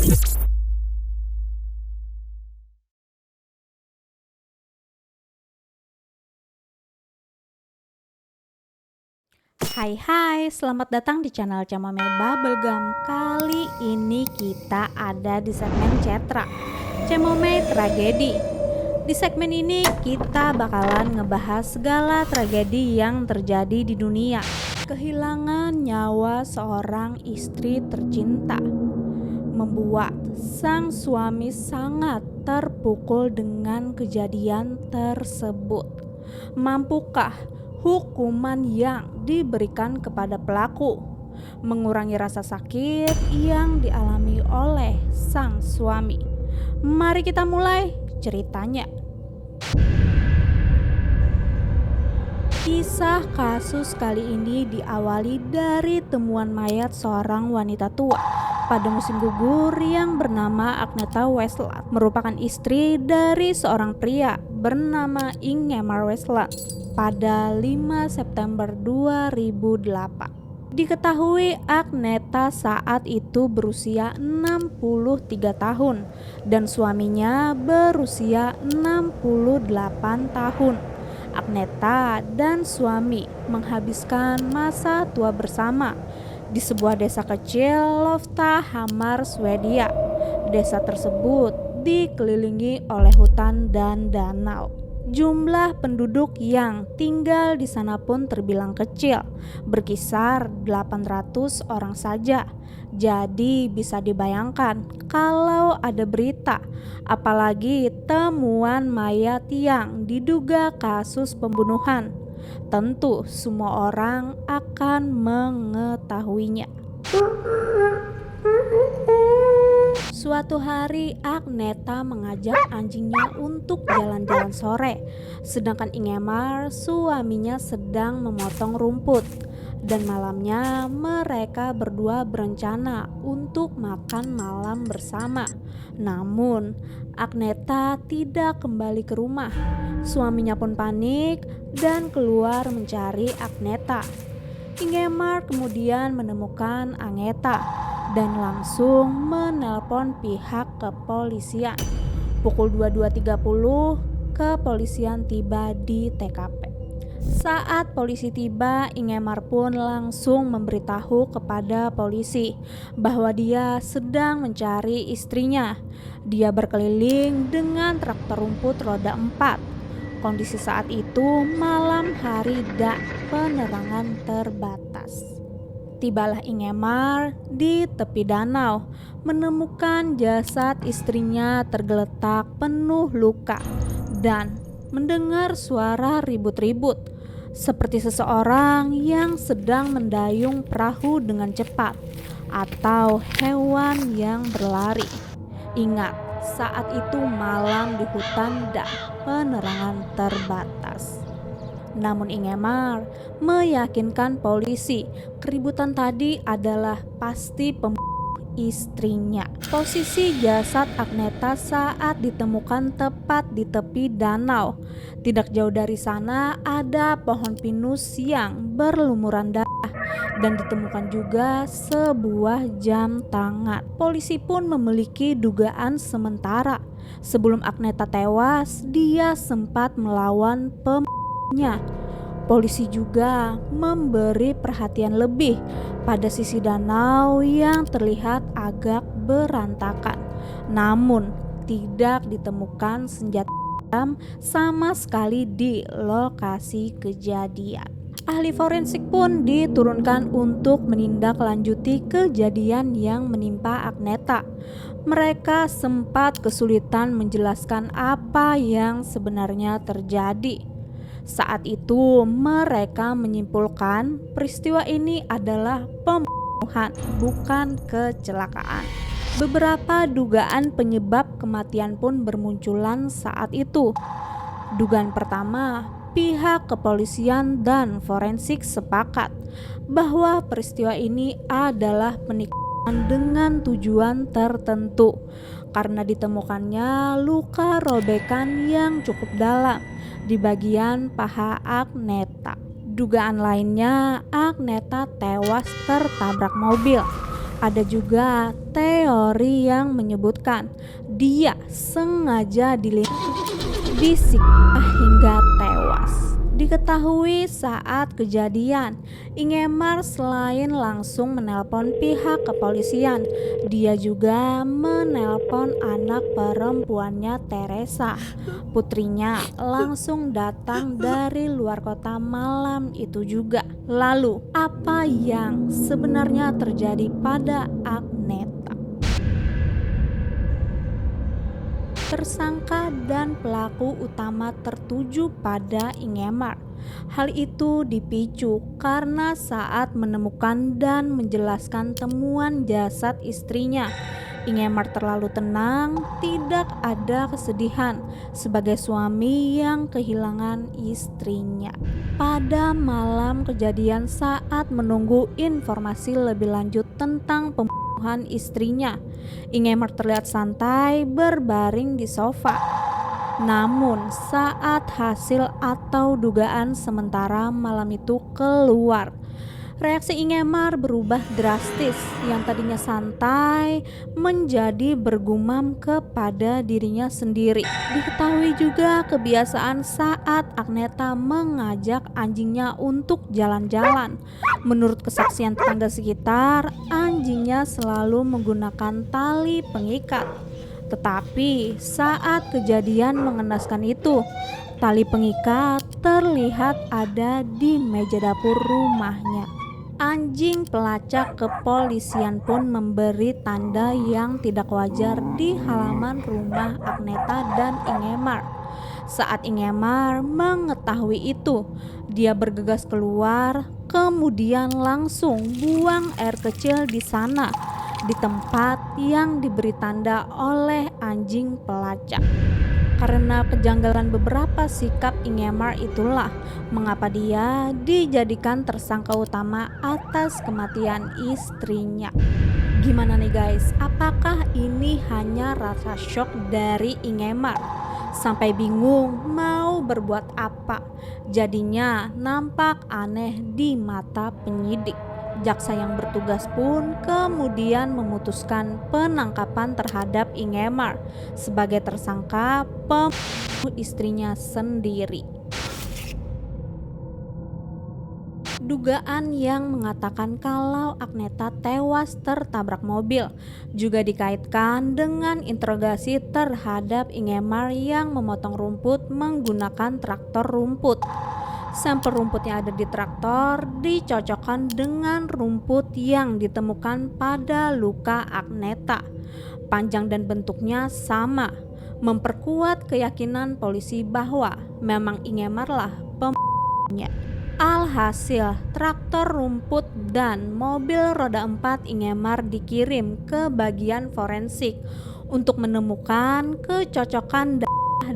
Hai, selamat datang di channel Chamomile Bubblegum. Kali ini kita ada di segmen Cetra, Chamomile Tragedi. Di segmen ini kita bakalan ngebahas segala tragedi yang terjadi di dunia. Kehilangan nyawa seorang istri tercinta membuat sang suami sangat terpukul dengan kejadian tersebut. Mampukah hukuman yang diberikan kepada pelaku mengurangi rasa sakit yang dialami oleh sang suami? Mari kita mulai ceritanya. Kisah kasus kali ini diawali dari temuan mayat seorang wanita tua pada musim gugur yang bernama Agnetha Westland, merupakan istri dari seorang pria bernama Ingemar Westland pada 5 September 2008. Diketahui Agnetha saat itu berusia 63 tahun dan suaminya berusia 68 tahun. Agnetha dan suami menghabiskan masa tua bersama di sebuah desa kecil Loftahammar, Swedia. Desa tersebut dikelilingi oleh hutan dan danau. Jumlah penduduk yang tinggal di sana pun terbilang kecil, berkisar 800 orang saja. Jadi bisa dibayangkan kalau ada berita, apalagi temuan mayat yang diduga kasus pembunuhan, tentu semua orang akan mengetahuinya. Suatu hari Agnetha mengajak anjingnya untuk jalan-jalan sore, sedangkan Ingemar suaminya sedang memotong rumput. Dan malamnya mereka berdua berencana untuk makan malam bersama. Namun Agnetha tidak kembali ke rumah. Suaminya pun panik dan keluar mencari Agnetha. Ingemar kemudian menemukan Agnetha dan langsung menelpon pihak kepolisian. Pukul 22.30 kepolisian tiba di TKP. Saat polisi tiba, Ingemar pun langsung memberitahu kepada polisi bahwa dia sedang mencari istrinya. Dia berkeliling dengan traktor rumput roda 4. Kondisi saat itu malam hari dan penerangan terbatas. Tibalah Ingemar di tepi danau, menemukan jasad istrinya tergeletak penuh luka dan mendengar suara ribut-ribut seperti seseorang yang sedang mendayung perahu dengan cepat atau hewan yang berlari. Ingat, saat itu malam di hutan dan penerangan terbatas. Namun Ingemar meyakinkan polisi keributan tadi adalah pasti istrinya. Posisi jasad Agnetha saat ditemukan tepat di tepi danau. Tidak jauh dari sana ada pohon pinus yang berlumuran darah dan ditemukan juga sebuah jam tangan. Polisi pun memiliki dugaan sementara. Sebelum Agnetha tewas, dia sempat melawan pembunuhnya. Polisi juga memberi perhatian lebih pada sisi danau yang terlihat agak berantakan. Namun tidak ditemukan senjata tajam sama sekali di lokasi kejadian. Ahli forensik pun diturunkan untuk menindaklanjuti kejadian yang menimpa Agnetha. Mereka sempat kesulitan menjelaskan apa yang sebenarnya terjadi. Saat itu mereka menyimpulkan peristiwa ini adalah pembunuhan, bukan kecelakaan. Beberapa dugaan penyebab kematian pun bermunculan saat itu. Dugaan pertama, pihak kepolisian dan forensik sepakat bahwa peristiwa ini adalah penikaman dengan tujuan tertentu karena ditemukannya luka robekan yang cukup dalam di bagian paha Agnetha. Dugaan lainnya, Agnetha tewas tertabrak mobil Ada juga teori yang menyebutkan dia sengaja disiksa hingga tewas. Diketahui saat kejadian, Ingemar selain langsung menelpon pihak kepolisian, dia juga menelpon anak perempuannya Teresa. Putrinya langsung datang dari luar kota malam itu juga. Lalu, apa yang sebenarnya terjadi pada Agneta? Tersangka dan pelaku utama tertuju pada Ingemar. Hal itu dipicu karena saat menemukan dan menjelaskan temuan jasad istrinya, Ingemar terlalu tenang, tidak ada kesedihan sebagai suami yang kehilangan istrinya. Pada malam kejadian saat menunggu informasi lebih lanjut tentang pembunuhan istrinya, Ingemar terlihat santai berbaring di sofa. Namun saat hasil atau dugaan sementara malam itu keluar, reaksi Ingemar berubah drastis. Yang tadinya santai menjadi bergumam kepada dirinya sendiri. Diketahui juga kebiasaan saat Agneta mengajak anjingnya untuk jalan-jalan. Menurut kesaksian tetangga sekitar, anjingnya selalu menggunakan tali pengikat. Tetapi saat kejadian mengenaskan itu, tali pengikat terlihat ada di meja dapur rumahnya. Anjing pelacak kepolisian pun memberi tanda yang tidak wajar di halaman rumah Agneta dan Ingemar. Saat Ingemar mengetahui itu, dia bergegas keluar, kemudian langsung buang air kecil di sana, di tempat yang diberi tanda oleh anjing pelacak. Karena kejanggalan beberapa sikap Ingemar itulah mengapa dia dijadikan tersangka utama atas kematian istrinya. Gimana nih guys, apakah ini hanya rasa shock dari Ingemar sampai bingung mau berbuat apa? Jadinya nampak aneh di mata penyidik. Jaksa yang bertugas pun kemudian memutuskan penangkapan terhadap Ingemar sebagai tersangka pembunuh istrinya sendiri. Dugaan yang mengatakan kalau Agneta tewas tertabrak mobil juga dikaitkan dengan interogasi terhadap Ingemar yang memotong rumput menggunakan traktor rumput. Sampel rumput yang ada di traktor dicocokkan dengan rumput yang ditemukan pada luka Agneta. Panjang dan bentuknya sama, memperkuat keyakinan polisi bahwa memang Ingemarlah pembunuhnya. Alhasil, traktor rumput dan mobil roda 4 Ingemar dikirim ke bagian forensik untuk menemukan kecocokan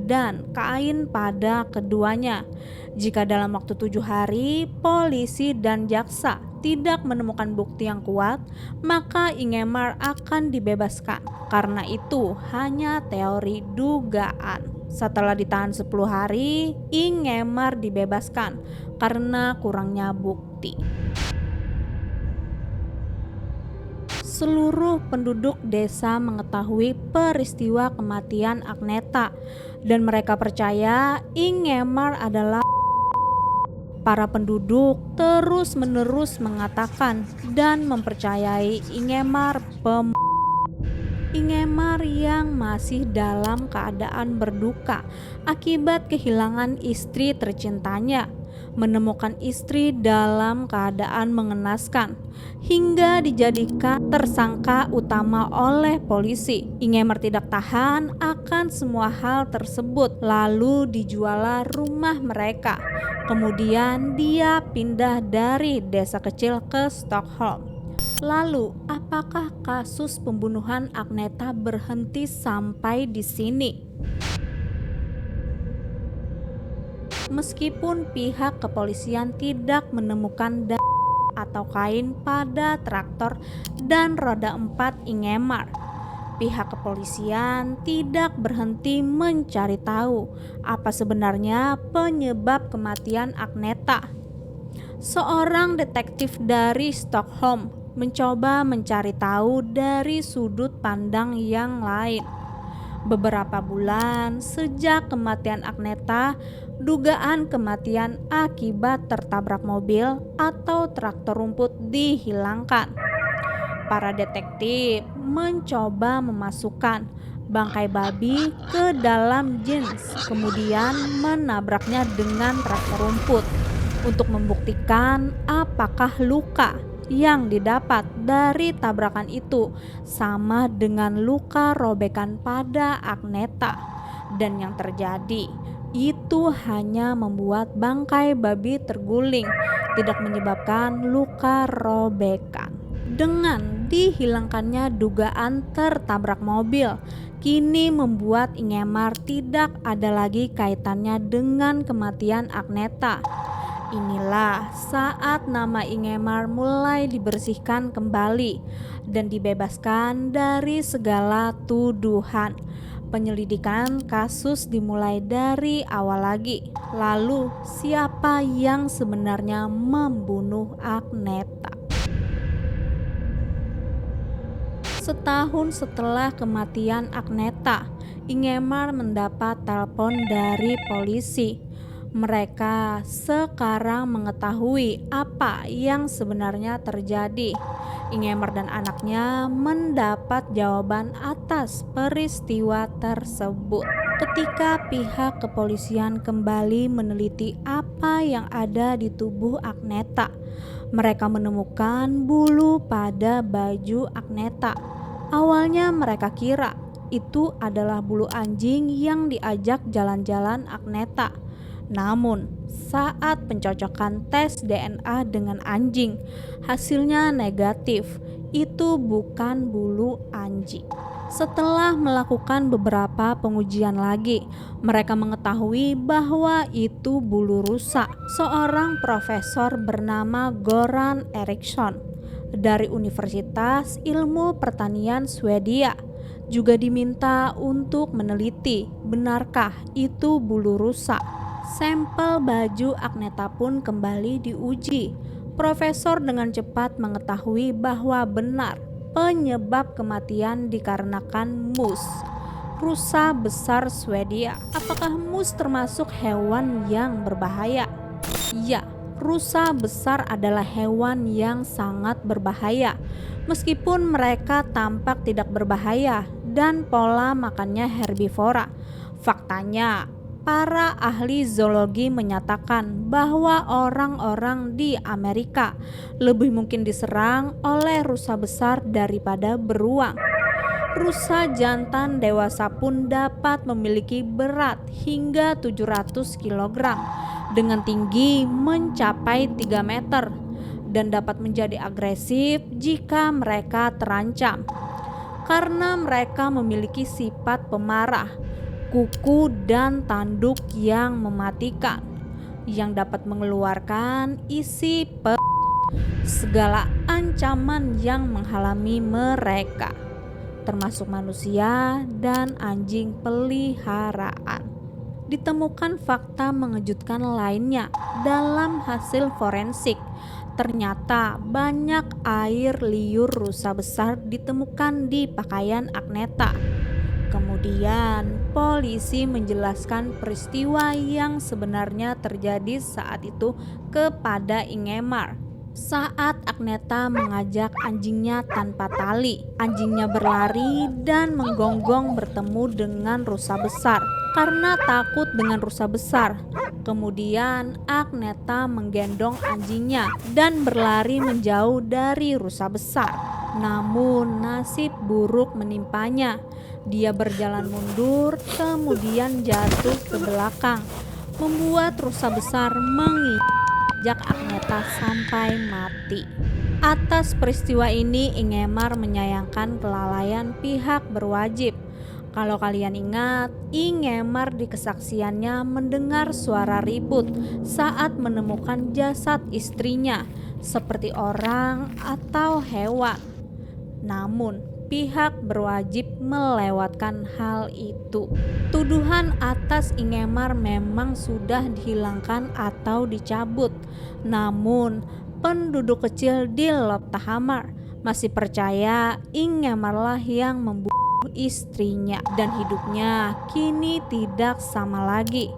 dan kain pada keduanya. Jika dalam waktu 7 hari polisi dan jaksa tidak menemukan bukti yang kuat, maka Ingemar akan dibebaskan. Karena itu hanya teori dugaan. Setelah ditahan 10 hari, Ingemar dibebaskan karena kurangnya bukti. Seluruh penduduk desa mengetahui peristiwa kematian Agneta dan mereka percaya Ingemar adalah. Para penduduk terus-menerus mengatakan dan mempercayai Ingemar pembunuh. Ingemar yang masih dalam keadaan berduka akibat kehilangan istri tercintanya, menemukan istri dalam keadaan mengenaskan, hingga dijadikan tersangka utama oleh polisi. Ingemar tidak tahan akan semua hal tersebut, lalu dijuallah rumah mereka. Kemudian dia pindah dari desa kecil ke Stockholm. Lalu, apakah kasus pembunuhan Agneta berhenti sampai di sini? Meskipun pihak kepolisian tidak menemukan atau kain pada traktor dan roda 4 Ingemar, pihak kepolisian tidak berhenti mencari tahu apa sebenarnya penyebab kematian Agneta. Seorang detektif dari Stockholm mencoba mencari tahu dari sudut pandang yang lain. Beberapa bulan sejak kematian Agneta, dugaan kematian akibat tertabrak mobil atau traktor rumput dihilangkan. Para detektif mencoba memasukkan bangkai babi ke dalam jeans, kemudian menabraknya dengan traktor rumput untuk membuktikan apakah luka yang didapat dari tabrakan itu sama dengan luka robekan pada Agneta. Dan yang terjadi itu hanya membuat bangkai babi terguling, tidak menyebabkan luka robekan. Dengan dihilangkannya dugaan tertabrak mobil, kini membuat Ingemar tidak ada lagi kaitannya dengan kematian Agneta. Inilah saat nama Ingemar mulai dibersihkan kembali dan dibebaskan dari segala tuduhan. Penyelidikan kasus dimulai dari awal lagi. Lalu, siapa yang sebenarnya membunuh Agneta? Setahun setelah kematian Agneta, Ingemar mendapat telepon dari polisi. Mereka sekarang mengetahui apa yang sebenarnya terjadi. Ingemar dan anaknya mendapat jawaban atas peristiwa tersebut. Ketika pihak kepolisian kembali meneliti apa yang ada di tubuh Agneta, mereka menemukan bulu pada baju Agneta. Awalnya mereka kira itu adalah bulu anjing yang diajak jalan-jalan Agneta. Namun, saat pencocokan tes DNA dengan anjing, hasilnya negatif. Itu bukan bulu anjing. Setelah melakukan beberapa pengujian lagi, mereka mengetahui bahwa itu bulu rusa. Seorang profesor bernama Goran Eriksson dari Universitas Ilmu Pertanian Swedia juga diminta untuk meneliti benarkah itu bulu rusa. Sampel baju Agneta pun kembali diuji. Profesor dengan cepat mengetahui bahwa benar penyebab kematian dikarenakan mus, rusa besar Swedia. Apakah mus termasuk hewan yang berbahaya? Ya, rusa besar adalah hewan yang sangat berbahaya. Meskipun mereka tampak tidak berbahaya dan pola makannya herbivora, faktanya para ahli zoologi menyatakan bahwa orang-orang di Amerika lebih mungkin diserang oleh rusa besar daripada beruang. Rusa jantan dewasa pun dapat memiliki berat hingga 700 kg dengan tinggi mencapai 3 meter dan dapat menjadi agresif jika mereka terancam. Karena mereka memiliki sifat pemarah, kuku dan tanduk yang mematikan, yang dapat mengeluarkan isi segala ancaman yang menghalangi mereka, termasuk manusia dan anjing peliharaan. Ditemukan fakta mengejutkan lainnya dalam hasil forensik. Ternyata banyak air liur rusa besar ditemukan di pakaian Agneta. Kemudian polisi menjelaskan peristiwa yang sebenarnya terjadi saat itu kepada Ingemar. Saat Agneta mengajak anjingnya tanpa tali, anjingnya berlari dan menggonggong bertemu dengan rusa besar karena takut dengan rusa besar. Kemudian Agneta menggendong anjingnya dan berlari menjauh dari rusa besar. Namun nasib buruk menimpanya. Dia berjalan mundur, kemudian jatuh ke belakang, membuat rusa besar menginjak Agneta sampai mati. Atas peristiwa ini, Ingemar menyayangkan kelalaian pihak berwajib. Kalau kalian ingat, Ingemar di kesaksiannya mendengar suara ribut saat menemukan jasad istrinya, seperti orang atau hewan. Namun, pihak berwajib melewatkan hal itu. Tuduhan atas Ingemar memang sudah dihilangkan atau dicabut. Namun, penduduk kecil di Loftahammar masih percaya Ingemarlah yang membunuh istrinya, dan hidupnya kini tidak sama lagi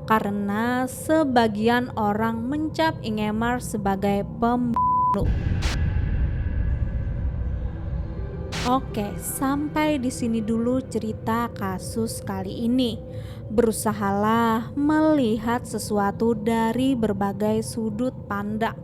karena sebagian orang mencap Ingemar sebagai pembunuh. Oke, sampai di sini dulu cerita kasus kali ini. Berusahalah melihat sesuatu dari berbagai sudut pandang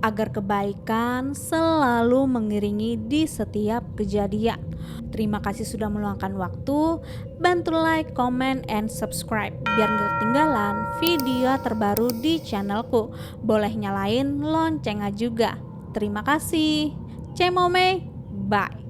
agar kebaikan selalu mengiringi di setiap kejadian. Terima kasih sudah meluangkan waktu. Bantu like, comment, and subscribe biar gak ketinggalan video terbaru di channelku. Boleh nyalain loncengnya juga. Terima kasih. Cemome, bye.